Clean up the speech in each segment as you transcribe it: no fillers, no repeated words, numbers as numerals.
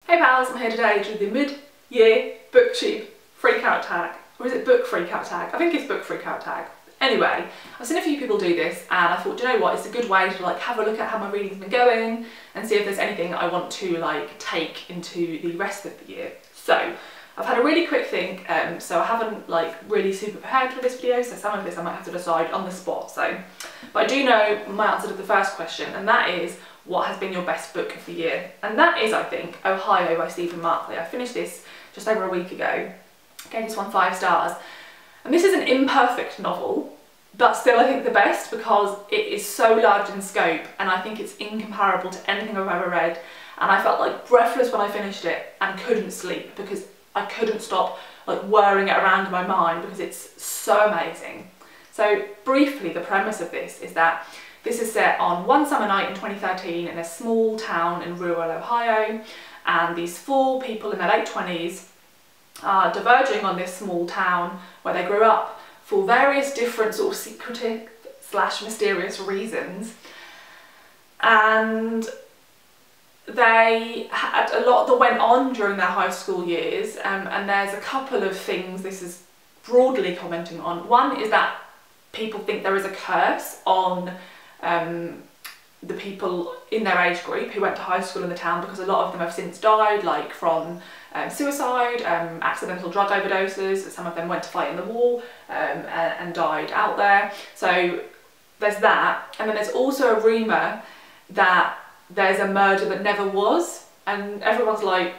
Hey pals, I'm here today to do the mid-year booktube freakout tag. Or is it book freakout tag? I think it's book freakout tag. Anyway, I've seen a few people do this and I thought, do you know what, it's a good way to like have a look at how my reading's been going and see if there's anything I want to like take into the rest of the year. So, I've had a really quick think, so I haven't like really super prepared for this video, so some of this I might have to decide on the spot. But I do know my answer to the first question, and that is, what has been your best book of the year? And that is, I think, Ohio by Stephen Markley. I finished this just over a week ago, gave this one 5 stars. And this is an imperfect novel, but still I think the best because it is so large in scope and I think it's incomparable to anything I've ever read. And I felt like breathless when I finished it and couldn't sleep because I couldn't stop like whirring it around in my mind because it's so amazing. So briefly, the premise of this is that this is set on one summer night in 2013 in a small town in rural Ohio, and these 4 people in their late 20s are diverging on this small town where they grew up for various different sort of secretive / mysterious reasons. And they had a lot that went on during their high school years, and there's a couple of things this is broadly commenting on. One is that people think there is a curse on the people in their age group who went to high school in the town, because a lot of them have since died, like from suicide, accidental drug overdoses. Some of them went to fight in the war and died out there. So there's that, and then there's also a rumour that there's a murder that never was, and everyone's like,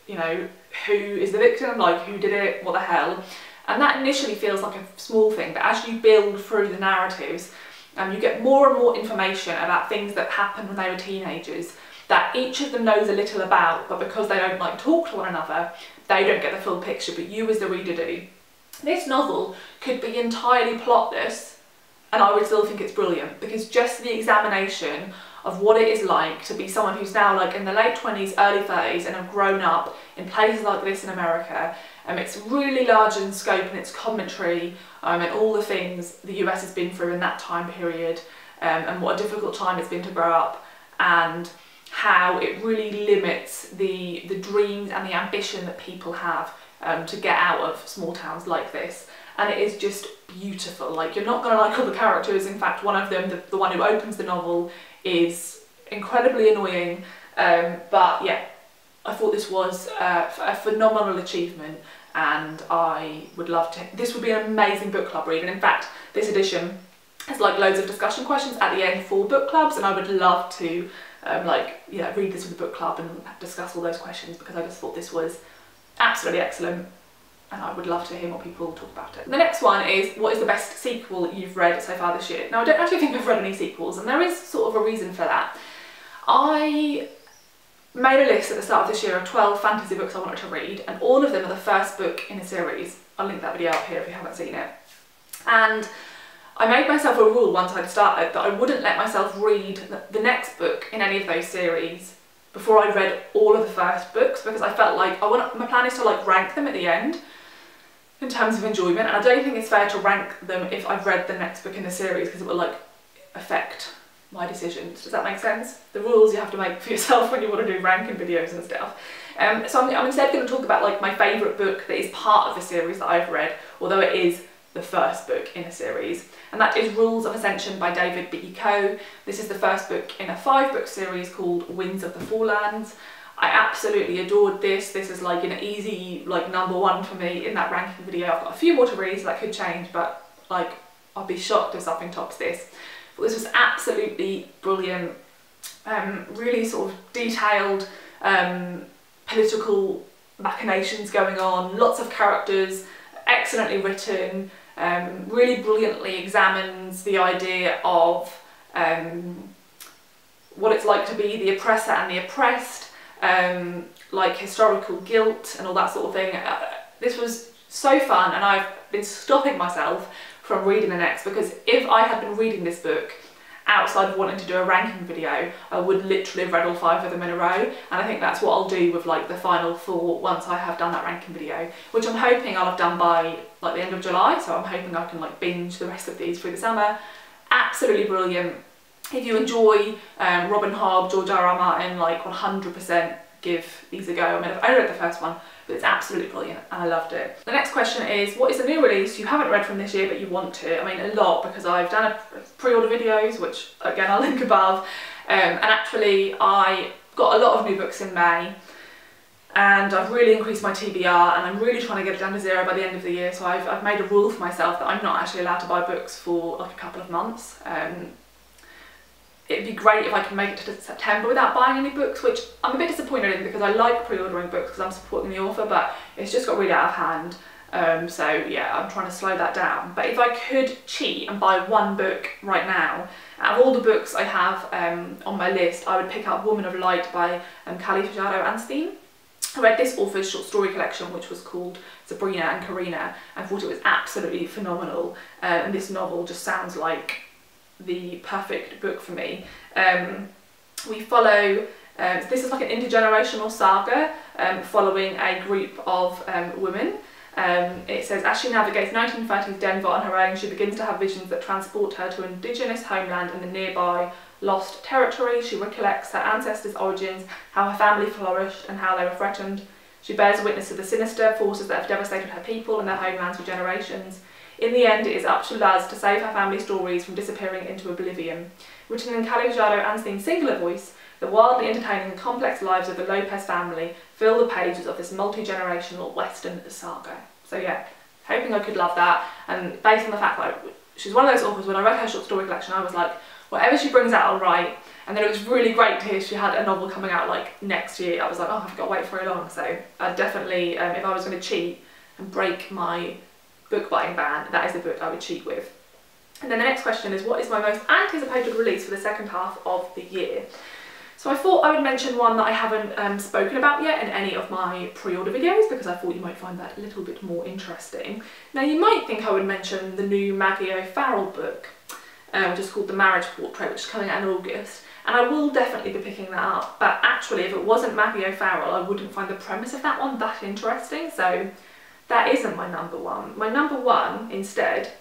you know, who is the victim, like who did it, what the hell? And that initially feels like a small thing, but as you build through the narratives, you get more and more information about things that happened when they were teenagers that each of them knows a little about, but because they don't like talk to one another, they don't get the full picture, but you as the reader do. This novel could be entirely plotless, and I would still think it's brilliant, because just the examination of what it is like to be someone who's now like in the late 20s, early 30s and have grown up in places like this in America. It's really large in scope in its commentary and all the things the US has been through in that time period, and what a difficult time it's been to grow up, and how it really limits the dreams and the ambition that people have to get out of small towns like this. And it is just beautiful. Like, you're not going to like all the characters. In fact, one of them, the one who opens the novel, is incredibly annoying. But yeah, I thought this was a phenomenal achievement, and I would love to. This would be an amazing book club read. And in fact, this edition has like loads of discussion questions at the end for book clubs, and I would love to read this with a book club and discuss all those questions, because I just thought this was absolutely excellent. And I would love to hear more people talk about it. The next one is, what is the best sequel you've read so far this year? Now, I don't actually think I've read any sequels, and there is sort of a reason for that. I made a list at the start of this year of 12 fantasy books I wanted to read, and all of them are the first book in a series. I'll link that video up here if you haven't seen it. And I made myself a rule once I'd started that I wouldn't let myself read the next book in any of those series before I'd read all of the first books, because I felt like my plan is to like rank them at the end in terms of enjoyment, and I don't think it's fair to rank them if I've read the next book in the series, because it will like affect my decisions. Does that make sense? The rules you have to make for yourself when you want to do ranking videos and stuff. So I'm instead going to talk about like my favourite book that is part of the series that I've read, although it is the first book in a series, and that is Rules of Ascension by David B. Coe. This is the first book in a 5-book series called Winds of the Forelands. I absolutely adored this. This is like an easy like #1 for me in that ranking video. I've got a few more to read, so that could change, but like I'll be shocked if something tops this. But this was absolutely brilliant. Really sort of detailed political machinations going on, lots of characters, excellently written, really brilliantly examines the idea of what it's like to be the oppressor and the oppressed, like historical guilt and all that sort of thing. This was so fun, and I've been stopping myself from reading the next, because if I had been reading this book outside of wanting to do a ranking video, I would literally have read all 5 of them in a row, and I think that's what I'll do with like the final 4 once I have done that ranking video, which I'm hoping I'll have done by like the end of July, so I'm hoping I can like binge the rest of these through the summer. Absolutely brilliant. If you enjoy Robin Hobb, George R.R. Martin, like 100% give these a go. I mean, I've only read the first one, but it's absolutely brilliant and I loved it. The next question is, what is a new release you haven't read from this year but you want to? I mean, a lot, because I've done a pre-order videos, which again I'll link above, and actually I got a lot of new books in May, and I've really increased my TBR, and I'm really trying to get it down to 0 by the end of the year. So I've made a rule for myself that I'm not actually allowed to buy books for like a couple of months. It'd be great if I can make it to September without buying any books, which I'm a bit disappointed in because I like pre-ordering books because I'm supporting the author, but it's just got really out of hand. So yeah, I'm trying to slow that down. But if I could cheat and buy one book right now, out of all the books I have on my list, I would pick up Woman of Light by Kali Fajardo-Anstine. I read this author's short story collection, which was called Sabrina and Karina, and thought it was absolutely phenomenal. And this novel just sounds like the perfect book for me. We follow, this is like an intergenerational saga following a group of women. It says, as she navigates 1930s Denver on her own, she begins to have visions that transport her to an indigenous homeland in the nearby lost territory. She recollects her ancestors' origins, how her family flourished and how they were threatened. She bears witness to the sinister forces that have devastated her people and their homelands for generations. In the end, it is up to Luz to save her family stories from disappearing into oblivion. Written in Kali Fajardo-Anstine's singular voice, the wildly entertaining and complex lives of the Lopez family fill the pages of this multi-generational Western saga. So yeah, hoping I could love that, and based on the fact that she's one of those authors, when I read her short story collection, I was like, whatever she brings out, I'll write. And then it was really great to hear she had a novel coming out like next year. I was like, oh, I've got to wait very long. So I'd definitely, if I was going to cheat and break my book buying ban, that is the book I would cheat with. And then the next question is, what is my most anticipated release for the second half of the year? So I thought I would mention one that I haven't spoken about yet in any of my pre-order videos, because I thought you might find that a little bit more interesting. Now, you might think I would mention the new Maggie O'Farrell book, which is called The Marriage Portrait, which is coming out in August, and I will definitely be picking that up. But actually, if it wasn't Maggie O'Farrell, I wouldn't find the premise of that one that interesting, so that isn't my number one. My number one, instead,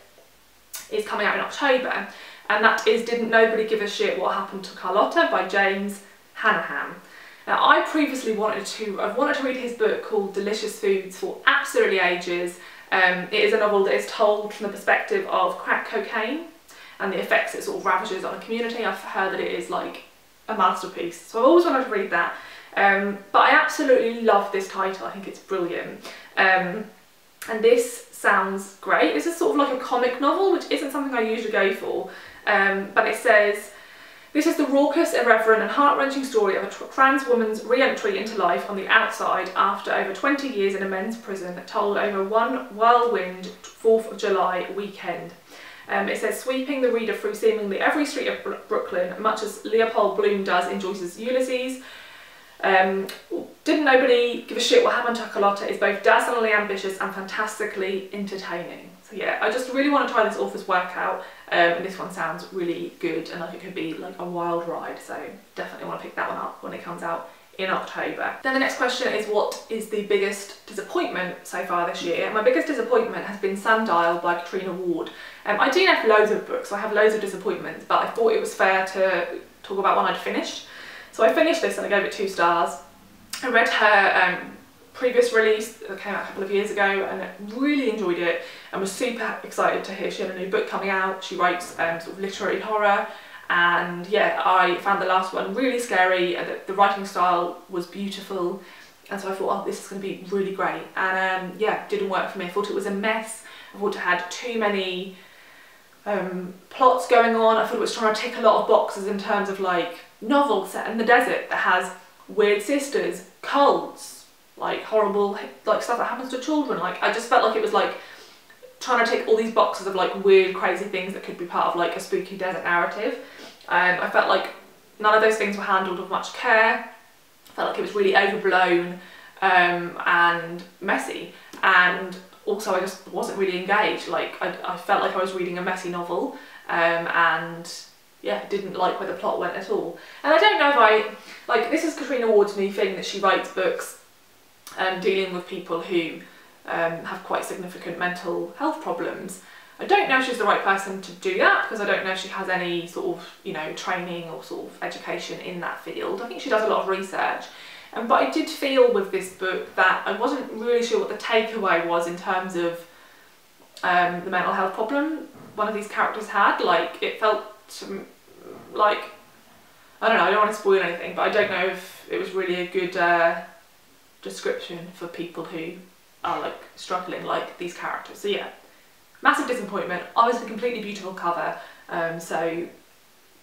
is coming out in October, and that is Didn't Nobody Give a Shit What Happened to Carlotta by James Hanahan. Now, I've wanted to read his book called Delicious Foods for absolutely ages. It is a novel that is told from the perspective of crack cocaine and the effects it sort of ravages on a community. I've heard that it is like a masterpiece, so I've always wanted to read that. But I absolutely love this title. I think it's brilliant. And this sounds great. This is sort of like a comic novel, which isn't something I usually go for. But it says, this is the raucous, irreverent and heart-wrenching story of a trans woman's re-entry into life on the outside after over 20 years in a men's prison, told over one whirlwind 4th of July weekend. It says, sweeping the reader through seemingly every street of Brooklyn, much as Leopold Bloom does in Joyce's Ulysses. Didn't Nobody Give a Shit What Happened to Carlotta is both dazzlingly ambitious and fantastically entertaining. So yeah, I just really want to try this author's work out, and this one sounds really good and like it could be like a wild ride, so definitely want to pick that one up when it comes out in October. Then the next question is, what is the biggest disappointment so far this year? My biggest disappointment has been Sundial by Katrina Ward. I do have loads of books, so I have loads of disappointments, but I thought it was fair to talk about one I'd finished. So I finished this and I gave it 2 stars. I read her previous release that came out a couple of years ago and really enjoyed it and was super excited to hear she had a new book coming out. She writes sort of literary horror, and yeah, I found the last one really scary, and the writing style was beautiful, and so I thought, oh, this is going to be really great. And yeah, didn't work for me. I thought it was a mess. I thought it had too many plots going on. I thought it was trying to tick a lot of boxes in terms of like novel set in the desert that has weird sisters, cults, like horrible like stuff that happens to children. Like, I just felt like it was like trying to tick all these boxes of like weird crazy things that could be part of like a spooky desert narrative. I felt like none of those things were handled with much care. I felt like it was really overblown and messy, and also I just wasn't really engaged. Like, I felt like I was reading a messy novel, and yeah, didn't like where the plot went at all. And I don't know if like, this is Katrina Ward's new thing, that she writes books dealing with people who have quite significant mental health problems. I don't know if she's the right person to do that, because I don't know if she has any sort of, you know, training or sort of education in that field. I think she does a lot of research, But I did feel with this book that I wasn't really sure what the takeaway was in terms of the mental health problem one of these characters had. Like, it felt like, I don't know, I don't want to spoil anything, but I don't know if it was really a good description for people who are like struggling like these characters. So yeah, massive disappointment. Obviously a completely beautiful cover, so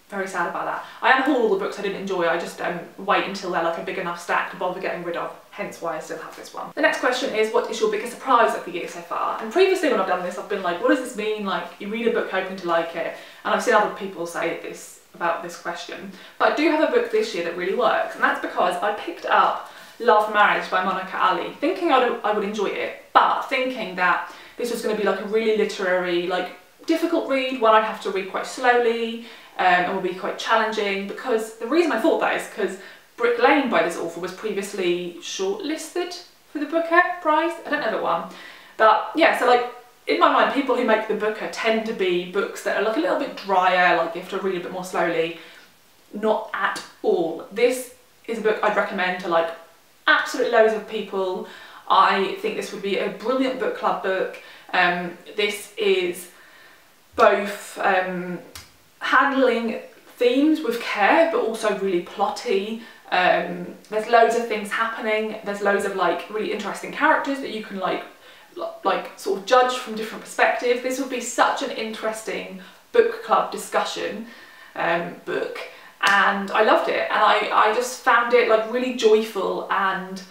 very sad about that. I unhaul all the books I didn't enjoy. I just wait until they're like a big enough stack to bother getting rid of, hence why I still have this one. The next question is, what is your biggest surprise of the year so far? And previously when I've done this, I've been like, what does this mean? Like, you read a book hoping to like it, and I've seen other people say this about this question. But I do have a book this year that really works, and that's because I picked up Love Marriage by Monica Ali, thinking I would enjoy it, but thinking that this was going to be like a really literary, like difficult read, one I'd have to read quite slowly, and would be quite challenging, because the reason I thought that is because Brick Lane by this author was previously shortlisted for the Booker Prize. I don't know if it won, but yeah, so like in my mind, people who make the Booker tend to be books that are like a little bit drier, like you have to read a bit more slowly. Not at all. This is a book I'd recommend to like absolutely loads of people. I think this would be a brilliant book club book. This is both handling themes with care, but also really plotty. There's loads of things happening. There's loads of like really interesting characters that you can like sort of judge from different perspectives. This would be such an interesting book club discussion book, and I loved it, and I just found it like really joyful and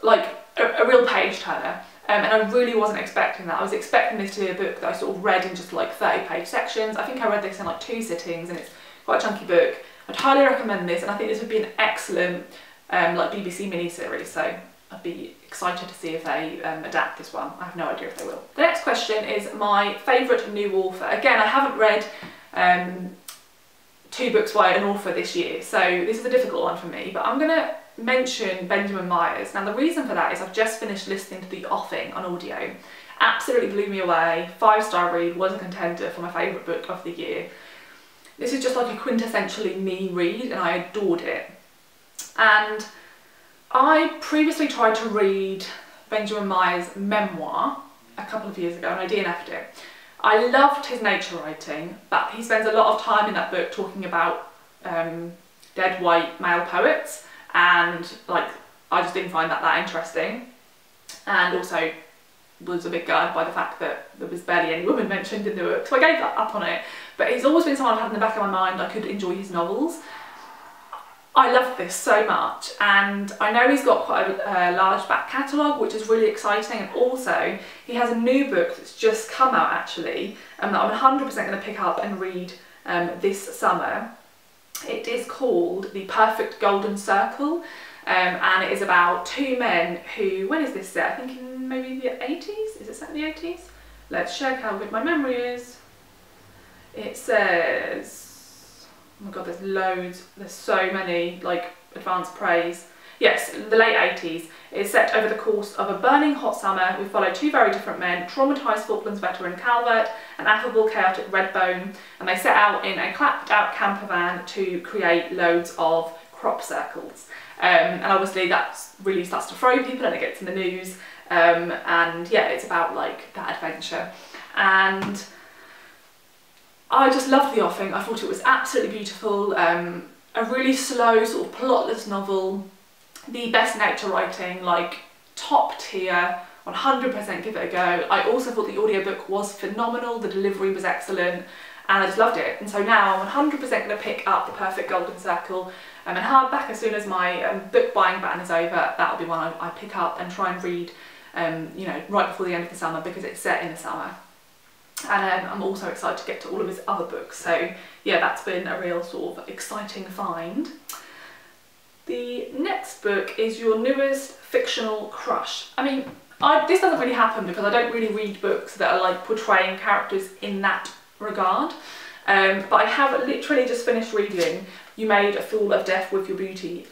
like a real page turner. And I really wasn't expecting that. I was expecting this to be a book that I sort of read in just like 30-page sections. I think I read this in like 2 sittings, and it's quite a chunky book. I'd highly recommend this, and I think this would be an excellent like BBC miniseries, so I'd be excited to see if they adapt this one. I have no idea if they will. The next question is my favourite new author. Again, I haven't read 2 books by an author this year, so this is a difficult one for me, but I'm going to mention Benjamin Myers. Now the reason for that is I've just finished listening to The Offing on audio. Absolutely blew me away, 5-star read, was a contender for my favourite book of the year. This is just like a quintessentially me read, and I adored it. And I previously tried to read Benjamin Myers' memoir a couple of years ago, and I DNF'd it. I loved his nature writing, but he spends a lot of time in that book talking about dead white male poets, and like I just didn't find that interesting, and also was a bit gutted by the fact that there was barely any women mentioned in the book, so I gave that up on it. But he's always been someone I've had in the back of my mind. I could enjoy his novels. I loved this so much, and I know he's got quite a large back catalogue, which is really exciting, and also he has a new book that's just come out actually, that I'm 100% going to pick up and read this summer. It is called The Perfect Golden Circle, and it is about 2 men who, when is this set? I think in maybe the 80s? Is it set in the 80s? Let's check how good my memory is. It says, oh my god, there's loads, there's so many like advanced praise. Yes, the late 80s. It's set over the course of a burning hot summer. We follow 2 very different men, traumatised Falklands veteran Calvert and affable, chaotic Redbone, and they set out in a clapped-out camper van to create loads of crop circles. And obviously that really starts to throw people, and it gets in the news. And yeah, it's about like that adventure. And I just loved The Offing. I thought it was absolutely beautiful. A really slow, sort of plotless novel. The best nature writing, like top tier, 100% give it a go. I also thought the audiobook was phenomenal, the delivery was excellent, and I just loved it. And so now I'm 100% going to pick up The Perfect Golden Circle and hardback as soon as my book buying ban is over. That'll be one I pick up and try and read, you know, right before the end of the summer, because it's set in the summer. And I'm also excited to get to all of his other books. So yeah, that's been a real sort of exciting find. The next book is your newest fictional crush. I mean, this doesn't really happen because I don't really read books that are like portraying characters in that regard. But I have literally just finished reading You Made a Fool of Death with Your Beauty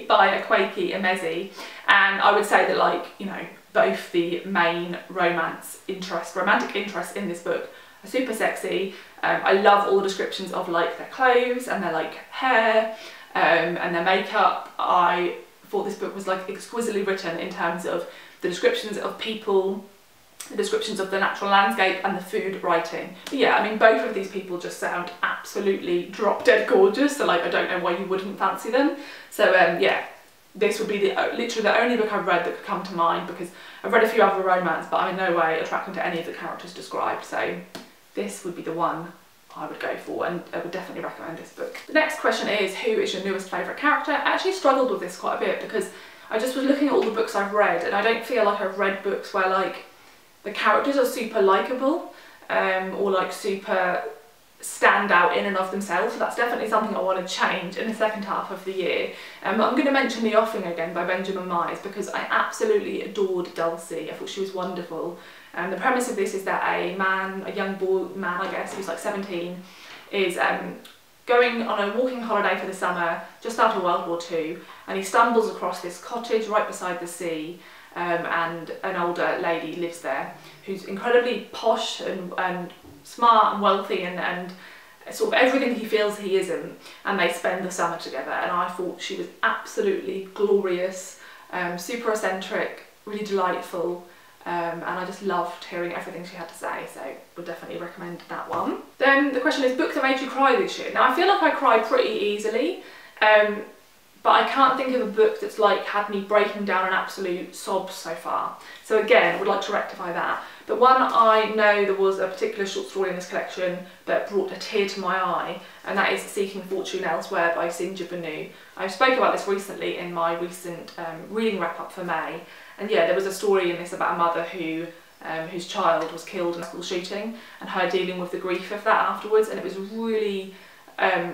by Akwaeke Emezi, and I would say that, like, you know, both the main romantic interests in this book are super sexy. I love all the descriptions of like their clothes and their like hair and their makeup. I thought this book was like exquisitely written in terms of the descriptions of people, the descriptions of the natural landscape and the food writing. But yeah, I mean, both of these people just sound absolutely drop dead gorgeous, so like I don't know why you wouldn't fancy them. So yeah, this would be literally the only book I've read that could come to mind, because I've read a few other romance but I'm in no way attracted to any of the characters described, so this would be the one I would go for, and I would definitely recommend this book. The next question is, who is your newest favourite character? I actually struggled with this quite a bit because I just was looking at all the books I've read and I don't feel like I've read books where like the characters are super likeable or like super stand out in and of themselves, so that's definitely something I want to change in the second half of the year. I'm going to mention The Offing again by Benjamin Myers because I absolutely adored Dulcie. I thought she was wonderful. The premise of this is that a young man I guess, who's like 17, is going on a walking holiday for the summer just after World War II, and he stumbles across this cottage right beside the sea, and an older lady lives there who's incredibly posh and smart and wealthy and sort of everything he feels he isn't, and they spend the summer together, and I thought she was absolutely glorious, super eccentric, really delightful, and I just loved hearing everything she had to say, so would definitely recommend that one. Then the question is, book that made you cry this year. Now I feel like I cry pretty easily, but I can't think of a book that's like had me breaking down an absolute sob so far. So again, I would like to rectify that. But one I know there was a particular short story in this collection that brought a tear to my eye, and that is Seeking Fortune Elsewhere by Sinja Banu. I spoke about this recently in my recent reading wrap up for May, and yeah, there was a story in this about a mother who whose child was killed in a school shooting, and her dealing with the grief of that afterwards, and it was really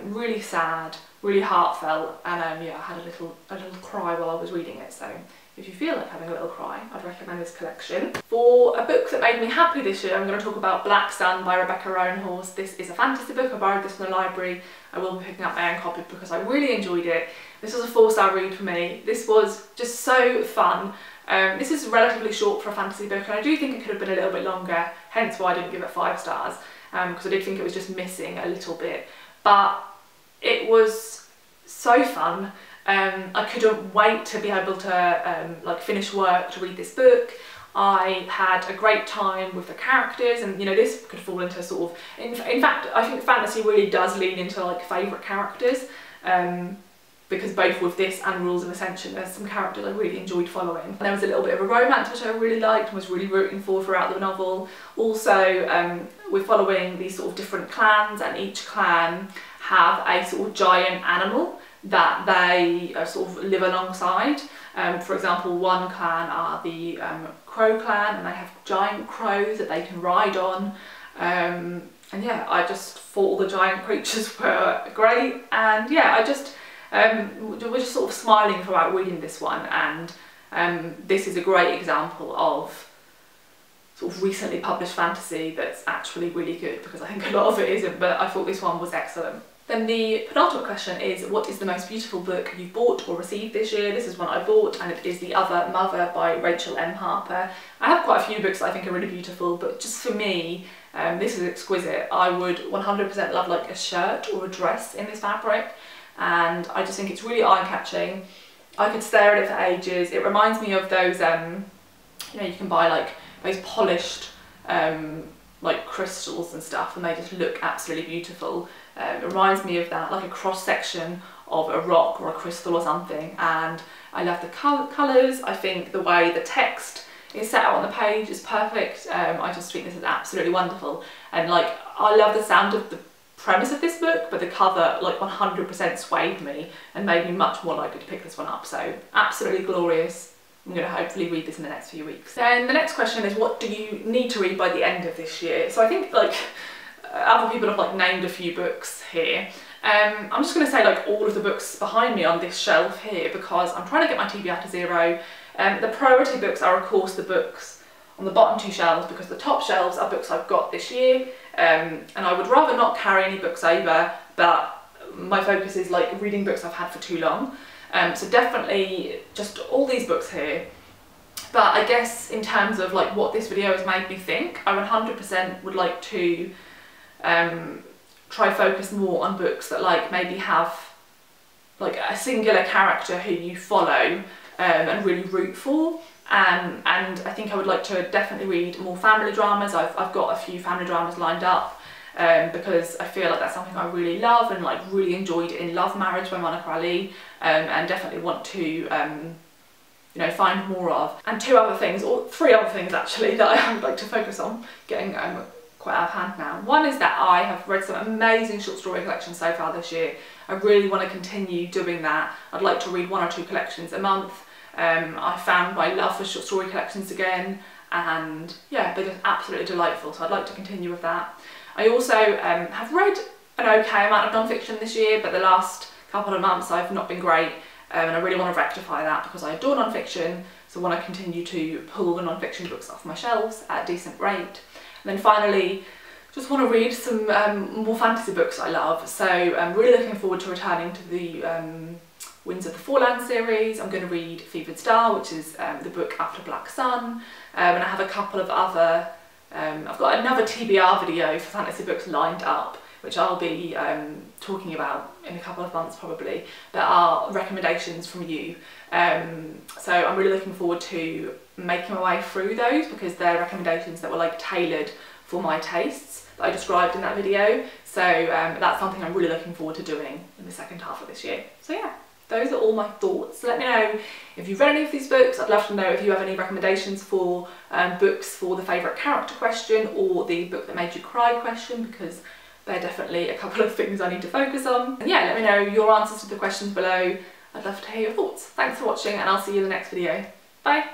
really sad, really heartfelt, and yeah, I had a little cry while I was reading it, so if you feel like having a little cry, I'd recommend this collection. For a book that made me happy this year, I'm going to talk about Black Sun by Rebecca Roanhorse. This is a fantasy book. I borrowed this from the library. I will be picking up my own copy because I really enjoyed it. This was a 4-star read for me. This was just so fun. This is relatively short for a fantasy book, and I do think it could have been a little bit longer, hence why I didn't give it 5 stars, because I did think it was just missing a little bit. But it was so fun. I couldn't wait to be able to like finish work to read this book. I had a great time with the characters, and you know, this could fall into sort of, in fact I think fantasy really does lean into like favourite characters, because both with this and Rules of Ascension there's some characters I really enjoyed following. And there was a little bit of a romance which I really liked and was really rooting for throughout the novel. Also we're following these sort of different clans, and each clan have a sort of giant animal that they sort of live alongside. For example, one clan are the Crow clan, and they have giant crows that they can ride on. And yeah, I just thought all the giant creatures were great, and yeah, I just was just sort of smiling throughout reading this one, and this is a great example of sort of recently published fantasy that's actually really good, because I think a lot of it isn't, but I thought this one was excellent. Then the penultimate question is, what is the most beautiful book you've bought or received this year? This is one I bought, and it is The Other Mother by Rachel M. Harper. I have quite a few books that I think are really beautiful, but just for me, this is exquisite. I would 100% love like a shirt or a dress in this fabric, and I just think it's really eye-catching. I could stare at it for ages. It reminds me of those, you know, you can buy like those polished like crystals and stuff, and they just look absolutely beautiful. It reminds me of that, like a cross-section of a rock or a crystal or something, and I love the colours. I think the way the text is set out on the page is perfect. I just think this is absolutely wonderful, and like I love the sound of the premise of this book, but the cover like 100% swayed me and made me much more likely to pick this one up, so absolutely glorious. I'm going to hopefully read this in the next few weeks. Then the next question is, what do you need to read by the end of this year? So I think like other people have like named a few books here. I'm just going to say like all of the books behind me on this shelf here, because I'm trying to get my TBR to 0. The priority books are of course the books on the bottom 2 shelves, because the top shelves are books I've got this year, and I would rather not carry any books over, but my focus is like reading books I've had for too long. So definitely just all these books here. But I guess in terms of like what this video has made me think, I 100% would like to try focus more on books that like maybe have like a singular character who you follow and really root for. And I think I would like to definitely read more family dramas. I've got a few family dramas lined up because I feel like that's something I really love and like really enjoyed in Love Marriage by Monica Ali, and definitely want to you know, find more of. And two other things, or three other things actually, that I would like to focus on, getting quite out of hand now. One is that I have read some amazing short story collections so far this year. I really want to continue doing that. I'd like to read 1 or 2 collections a month. I found my love for short story collections again, and yeah, they're just absolutely delightful, so I'd like to continue with that. I also have read an okay amount of non-fiction this year, but the last couple of months I've not been great, and I really want to rectify that because I adore non-fiction, so I want to continue to pull the non-fiction books off my shelves at a decent rate. And then finally, just want to read some more fantasy books I love, so I'm really looking forward to returning to the Winds of the Foreland series. I'm going to read Fevered Star, which is the book after Black Sun, and I have a couple of other, I've got another TBR video for fantasy books lined up, which I'll be talking about in a couple of months probably, that are recommendations from you. So I'm really looking forward to making my way through those because they're recommendations that were like tailored for my tastes that I described in that video. So that's something I'm really looking forward to doing in the second half of this year. So yeah, those are all my thoughts. Let me know if you've read any of these books. I'd love to know if you have any recommendations for books for the favourite character question or the book that made you cry question, because they're definitely a couple of things I need to focus on. And yeah, let me know your answers to the questions below. I'd love to hear your thoughts. Thanks for watching, and I'll see you in the next video. Bye!